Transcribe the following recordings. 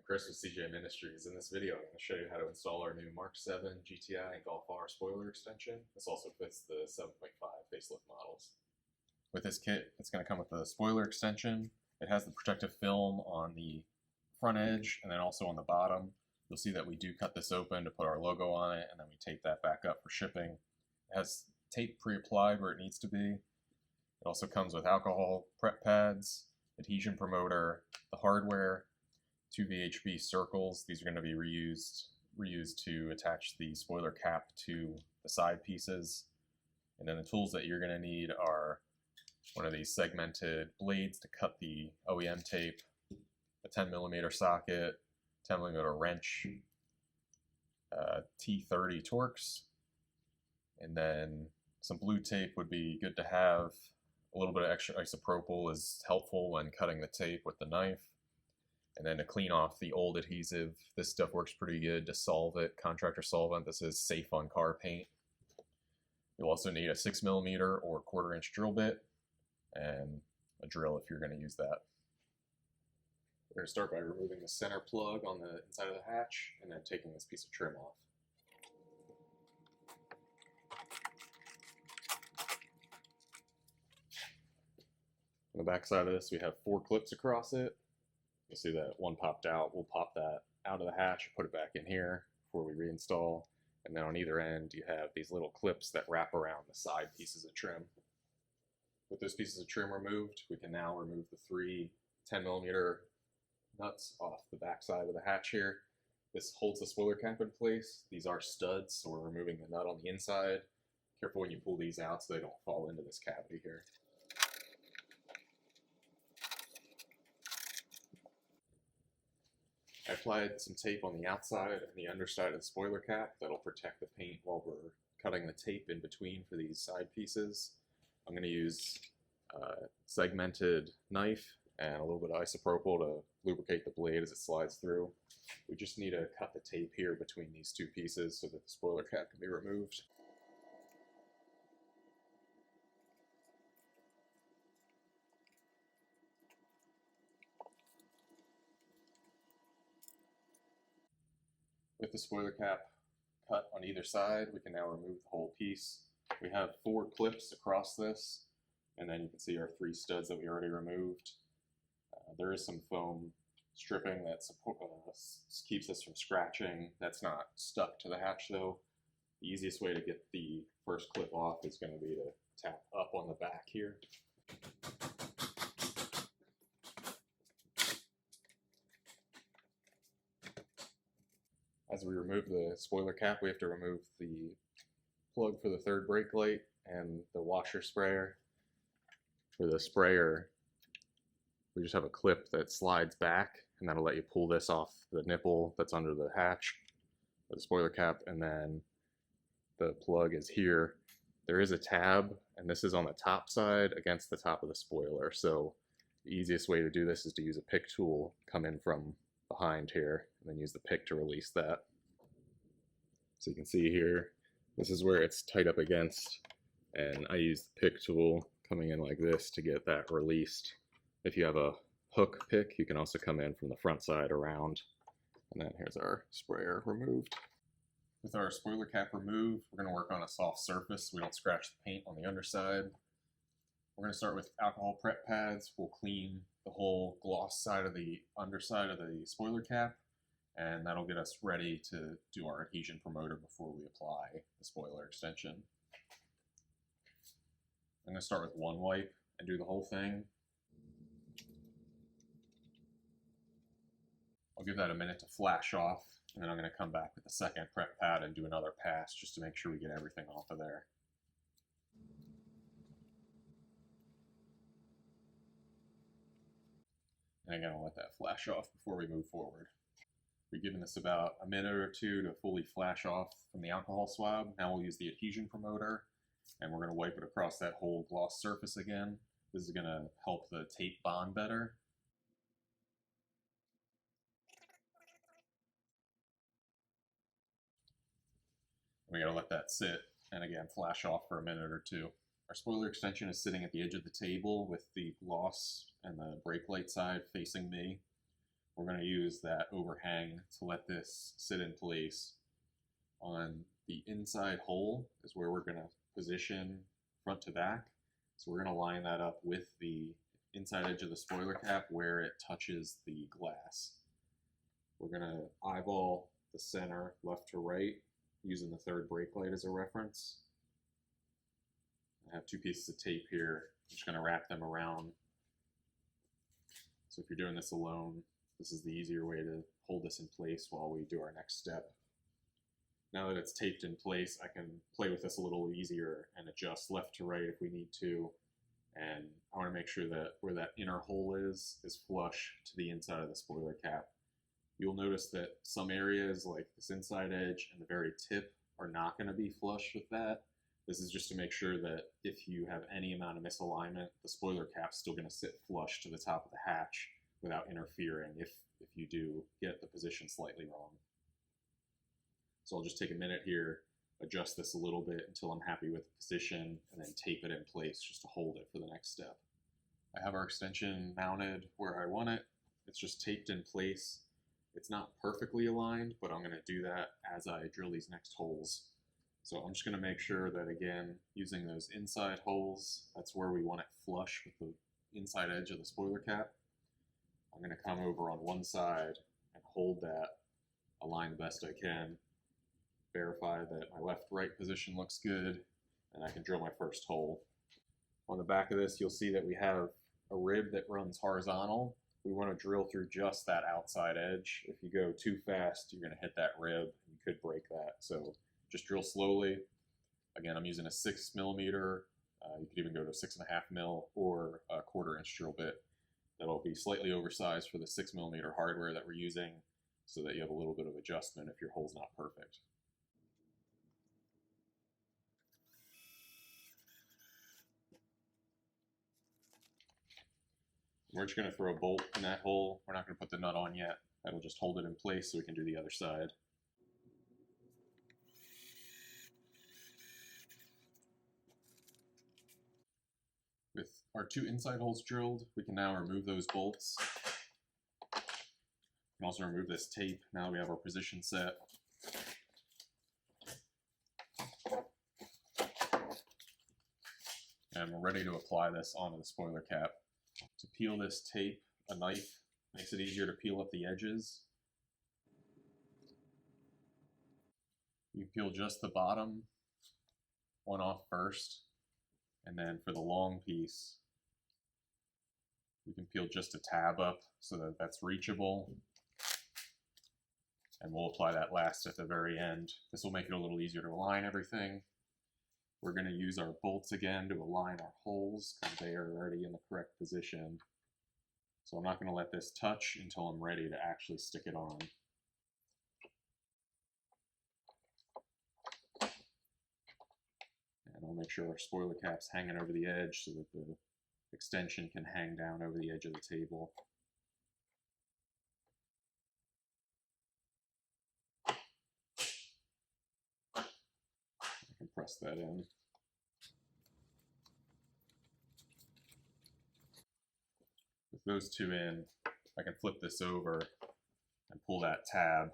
Chris with CJM Industries. In this video, I'm going to show you how to install our new MK7 GTI and Golf R spoiler extension. This also fits the 7.5 facelift models. With this kit, it's going to come with the spoiler extension. It has the protective film on the front edge and then also on the bottom. You'll see that we do cut this open to put our logo on it, and then we tape that back up for shipping. It has tape pre-applied where it needs to be. It also comes with alcohol prep pads, adhesion promoter, the hardware, 2 VHB circles. These are going to be reused to attach the spoiler cap to the side pieces. And then the tools that you're going to need are one of these segmented blades to cut the OEM tape, a 10mm socket, 10mm wrench, T30 Torx, and then some blue tape would be good to have. A little bit of extra isopropyl is helpful when cutting the tape with the knife. And then to clean off the old adhesive, this stuff works pretty good to solve it. Contractor solvent. This is safe on car paint. You'll also need a 6mm or 1/4 inch drill bit and a drill if you're going to use that. We're going to start by removing the center plug on the inside of the hatch and then taking this piece of trim off. On the back side of this, we have 4 clips across it. You'll see that one popped out. We'll pop that out of the hatch and put it back in here before we reinstall. And then on either end, you have these little clips that wrap around the side pieces of trim. With those pieces of trim removed, we can now remove the 3 10mm nuts off the back side of the hatch here. This holds the spoiler cap in place. These are studs, so we're removing the nut on the inside. Careful when you pull these out so they don't fall into this cavity here. I applied some tape on the outside and the underside of the spoiler cap that'll protect the paint while we're cutting the tape in between for these side pieces. I'm going to use a segmented knife and a little bit of isopropyl to lubricate the blade as it slides through. We just need to cut the tape here between these 2 pieces so that the spoiler cap can be removed. With the spoiler cap cut on either side, we can now remove the whole piece. We have 4 clips across this, and then you can see our 3 studs that we already removed. There is some foam stripping that keeps us from scratching. That's not stuck to the hatch though. The easiest way to get the first clip off is going to be to tap up on the back here. As we remove the spoiler cap, we have to remove the plug for the 3rd brake light and the washer sprayer. For the sprayer, we just have a clip that slides back, and that'll let you pull this off the nipple that's under the hatch, the spoiler cap, and then the plug is here. There is a tab, and this is on the top side against the top of the spoiler. So the easiest way to do this is to use a pick tool, come in from behind here, and then use the pick to release that. So you can see here, this is where it's tight up against, and I use the pick tool coming in like this to get that released. If you have a hook pick, you can also come in from the front side around. And then here's our sprayer removed. With our spoiler cap removed, we're going to work on a soft surface so we don't scratch the paint on the underside. We're going to start with alcohol prep pads. We'll clean the whole gloss side of the underside of the spoiler cap, and that'll get us ready to do our adhesion promoter before we apply the spoiler extension. I'm going to start with one wipe and do the whole thing. I'll give that a minute to flash off, and then I'm going to come back with the 2nd prep pad and do another pass just to make sure we get everything off of there. And again, I'll let that flash off before we move forward. We're giving this about a minute or 2 to fully flash off from the alcohol swab. Now we'll use the adhesion promoter, and we're going to wipe it across that whole gloss surface again. This is going to help the tape bond better. We gotta let that sit and again flash off for a minute or 2. Our spoiler extension is sitting at the edge of the table with the gloss and the brake light side facing me. We're going to use that overhang to let this sit in place. On the inside hole is where we're going to position front to back. So we're going to line that up with the inside edge of the spoiler cap where it touches the glass. We're going to eyeball the center left to right using the third brake light as a reference. I have two pieces of tape here. I'm just going to wrap them around. So if you're doing this alone, this is the easier way to hold this in place while we do our next step. Now that it's taped in place, I can play with this a little easier and adjust left to right if we need to. And I want to make sure that where that inner hole is flush to the inside of the spoiler cap. You'll notice that some areas like this inside edge and the very tip are not going to be flush with that. This is just to make sure that if you have any amount of misalignment, the spoiler cap's still going to sit flush to the top of the hatch without interfering if you do get the position slightly wrong. So I'll just take a minute here, adjust this a little bit until I'm happy with the position, and then tape it in place just to hold it for the next step. I have our extension mounted where I want it. It's just taped in place. It's not perfectly aligned, but I'm going to do that as I drill these next holes. So I'm just going to make sure that, again, using those inside holes, that's where we want it flush with the inside edge of the spoiler cap. I'm going to come over on one side and hold that, align the best I can, verify that my left-right position looks good, and I can drill my first hole. On the back of this, you'll see that we have a rib that runs horizontal. We want to drill through just that outside edge. If you go too fast, you're going to hit that rib, and you could break that. So just drill slowly. Again, I'm using a 6 millimeter. You could even go to a 6.5 mil or a 1/4 inch drill bit. That'll be slightly oversized for the 6 millimeter hardware that we're using, so that you have a little bit of adjustment if your hole's not perfect. We're just going to throw a bolt in that hole. We're not going to put the nut on yet. That'll just hold it in place so we can do the other side. With our 2 inside holes drilled, we can now remove those bolts. We can also remove this tape now that we have our position set. And we're ready to apply this onto the spoiler cap. To peel this tape, a knife makes it easier to peel up the edges. You peel just the bottom one off first, and then for the long piece, we can peel just a tab up so that that's reachable. And we'll apply that last at the very end. This will make it a little easier to align everything. We're going to use our bolts again to align our holes because they are already in the correct position. So I'm not going to let this touch until I'm ready to actually stick it on. And I'll make sure our spoiler cap's hanging over the edge so that the extension can hang down over the edge of the table. I can press that in. With those two in, I can flip this over and pull that tab.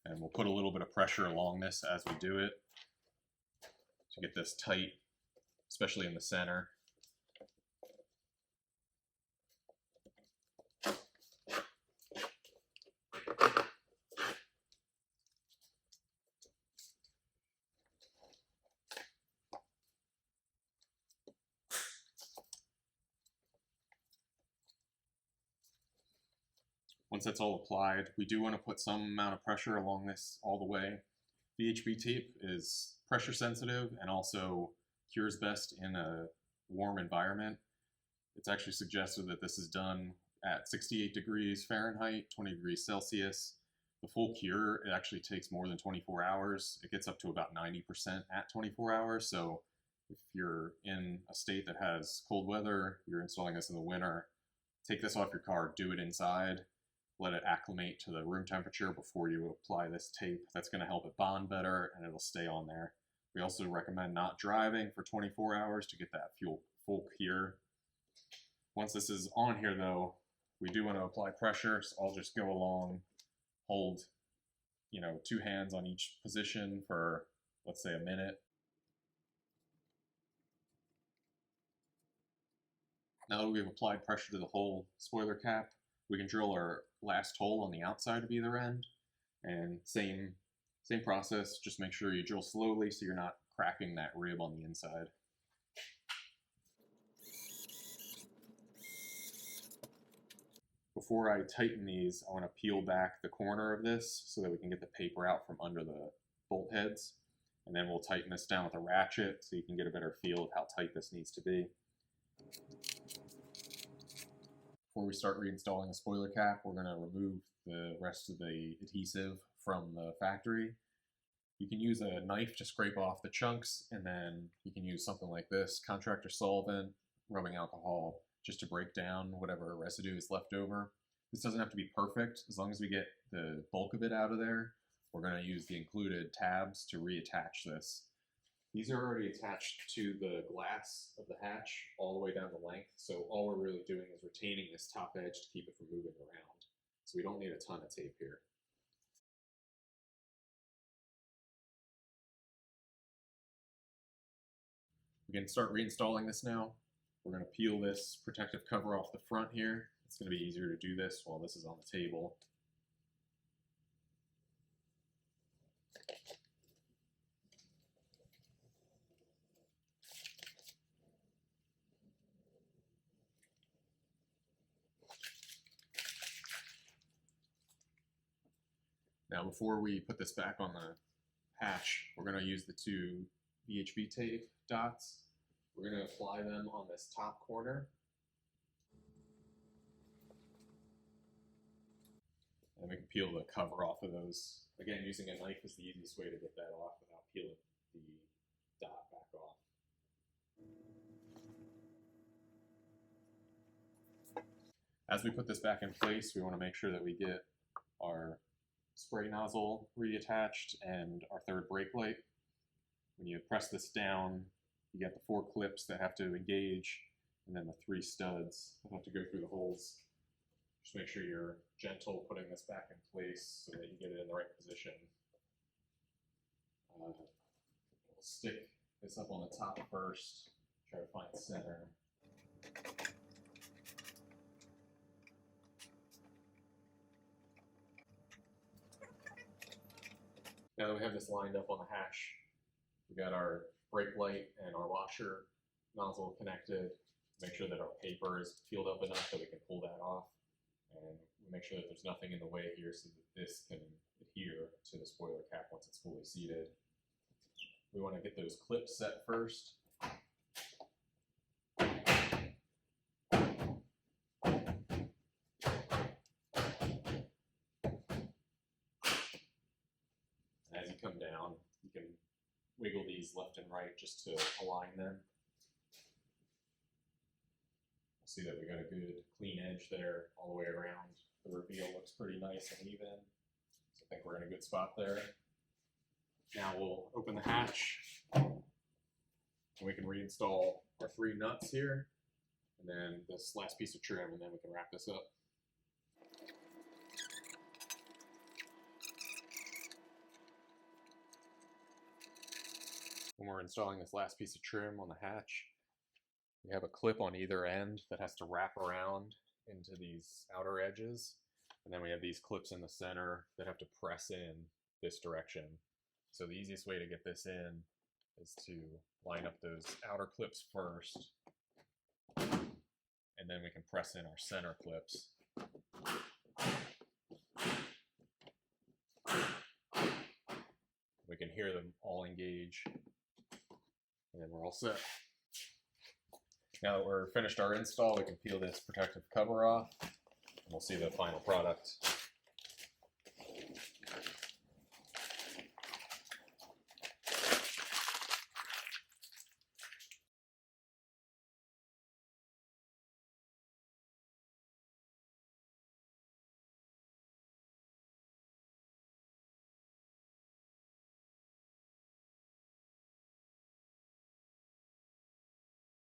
And we'll put a little bit of pressure along this as we do it to get this tight, especially in the center. Once that's all applied, we do want to put some amount of pressure along this all the way. VHB tape is pressure sensitive and also cures best in a warm environment. It's actually suggested that this is done at 68 degrees Fahrenheit, 20 degrees Celsius. The full cure, it actually takes more than 24 hours. It gets up to about 90% at 24 hours. So if you're in a state that has cold weather, you're installing this in the winter, take this off your car, do it inside. Let it acclimate to the room temperature before you apply this tape. That's going to help it bond better and it'll stay on there. We also recommend not driving for 24 hours to get that full cure. Once this is on here though, we do want to apply pressure, so I'll just go along, hold, 2 hands on each position for, let's say, a minute. Now that we've applied pressure to the whole spoiler cap, we can drill our last hole on the outside of either end. And same process, just make sure you drill slowly so you're not cracking that rib on the inside. Before I tighten these, I want to peel back the corner of this so that we can get the paper out from under the bolt heads. And then we'll tighten this down with a ratchet so you can get a better feel of how tight this needs to be. Before we start reinstalling the spoiler cap, we're going to remove the rest of the adhesive from the factory. You can use a knife to scrape off the chunks, and then you can use something like this, contractor solvent, rubbing alcohol, just to break down whatever residue is left over. This doesn't have to be perfect. As long as we get the bulk of it out of there, we're going to use the included tabs to reattach this. These are already attached to the glass of the hatch all the way down the length, so all we're really doing is retaining this top edge to keep it from moving around. So we don't need a ton of tape here. We can start reinstalling this now. We're going to peel this protective cover off the front here. It's going to be easier to do this while this is on the table. Now before we put this back on the hatch, we're going to use the 2 VHB tape dots. We're going to apply them on this top corner. And we can peel the cover off of those. Again, using a knife is the easiest way to get that off without peeling the dot back off. As we put this back in place, we want to make sure that we get our spray nozzle reattached and our third brake light. When you press this down, you get the 4 clips that have to engage, and then the 3 studs that have to go through the holes. Just make sure you're gentle putting this back in place so that you get it in the right position. We'll stick this up on the top first, try to find center. Now that we have this lined up on the hatch, we got our brake light and our washer nozzle connected. Make sure that our paper is peeled up enough that we can pull that off. And we make sure that there's nothing in the way here so that this can adhere to the spoiler cap once it's fully seated. We want to get those clips set first. As you come down, you can wiggle these left and right just to align them. See that we got a good clean edge there all the way around. The reveal looks pretty nice and even. So I think we're in a good spot there. Now we'll open the hatch and we can reinstall our 3 nuts here and then this last piece of trim, and then we can wrap this up. When we're installing this last piece of trim on the hatch, we have a clip on either end that has to wrap around into these outer edges. And then we have these clips in the center that have to press in this direction. So the easiest way to get this in is to line up those outer clips first. And then we can press in our center clips. We can hear them all engage. And then we're all set. Now that we're finished our install, we can peel this protective cover off, and we'll see the final product.